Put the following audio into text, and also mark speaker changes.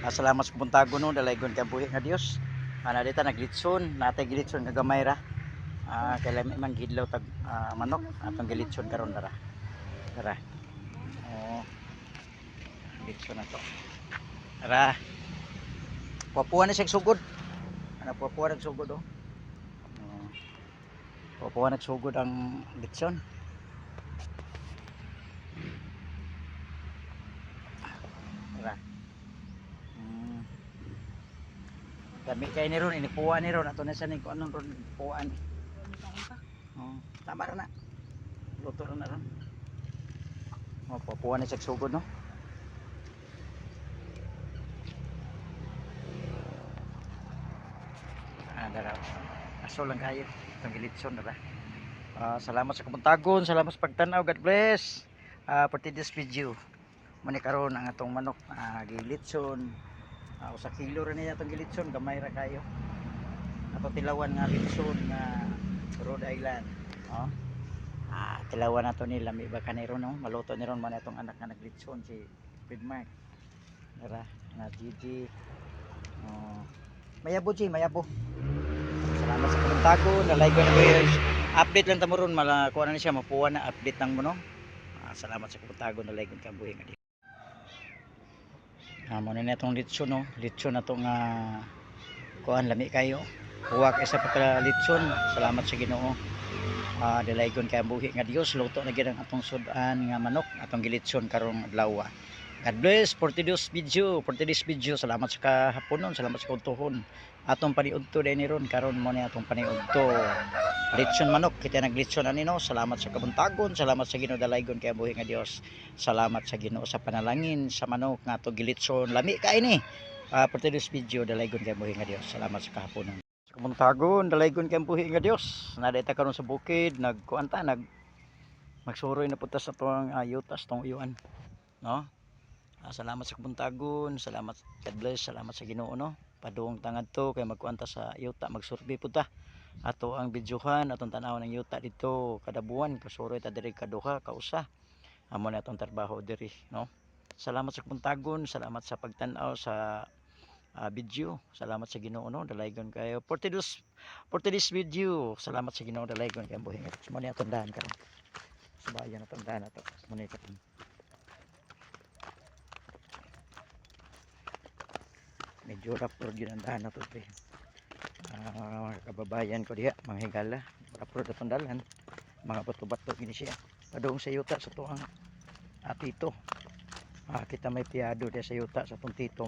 Speaker 1: Salamat sa puntago no, dalaygon ka buhi nga Dios. Ana dita naglitson, natay gilitson nga gamay ra. Kay lami man gidlaw tag manok atong gilitson karon dara. Dara. Oh, gilitson na to. Dara. Pupuan na siya sugod. Ana pupuan na sugod oh. Pupuan na sugod ang litson. Dara. Dami kay ni ron inipuan ni ron ato na sa ni ko anon ron puan. Oh, tama ra na. Luto ra na ron. Oh, pupuan na siya sugod no. Dara. Aso lang kayo. Itong gilitson dara. Salamat sa kapuntagon, salamat sa pagtanaw. God bless. For today's video. Muni karon ang atong manok gilitson. Usa kilo ra niya atong gilitson, gamay ra kayo. Ato tilawan nga litson nga Rhode Island. Oh. Tilawan nato ni lami ba kaniro no? Maluto ni ron man atong anak nga naglitson si Fredmark. Dara na Gigi. Oh. Mayabo G, mayabo. Salamat sa komentago, na-like ko na guys. Update lang tamo ron, kuha na siya, mapuwa na update lang mo no. Salamat sa komentago, na-like ko kabuhi nga di. Muna na itong litson no, litson na itong kuhaan lami kayo. Huwag isa pa ka litson, salamat sa Ginoo. Dalaygon kay buhi nga Dios, luto na gid ang atong sudan nga manok, atong gilitson karong adlaw. God bless for today's video. Salamat sa kahaponon, salamat sa kuntuhon. Atong paniudto din ni ron karon mo ni atong paniudto. Litson manok, kita naglitson ani no. Salamat sa kabuntagon, salamat sa Ginoo dalaygon kay buhi nga Dios. Salamat sa Ginoo sa panalangin sa manok nga atong gilitson. Lami kay ni. For today's video dalaygon kay buhi nga Dios. Salamat sa kahaponon. Sa kabuntagon dalaygon kay buhi nga Dios. Nadita karon sa bukid, nagkuanta magsuroy na punta sa tuang yutas tong uyuan. No? Salamat sa kabuntagon, salamat, God bless, salamat sa Ginoo no. Padung tangad to kay magkuanta sa yuta, magsurvey puta. Ato ang videohan atong tan-aw ng yuta dito kada buwan, kasuroy ta diri kaduha kausa. Amo na atong trabaho diri no. Salamat sa kabuntagon, salamat sa pagtan-aw sa video. Salamat sa Ginoo no, dalaygon kayo. For today's video, salamat sa Ginoo dalaygon kay buhi. Mo ni atong dahan karon. Subayan atong dahan ato. Mo ni karon. Medyo rapor yun ang dahan na ito mga kababayan ko diha, mga higala rapor na itong dalan, mga bato-bato gini siya padung sa yuta sa ito ang tito kita may piyado diya sa yuta sa itong tito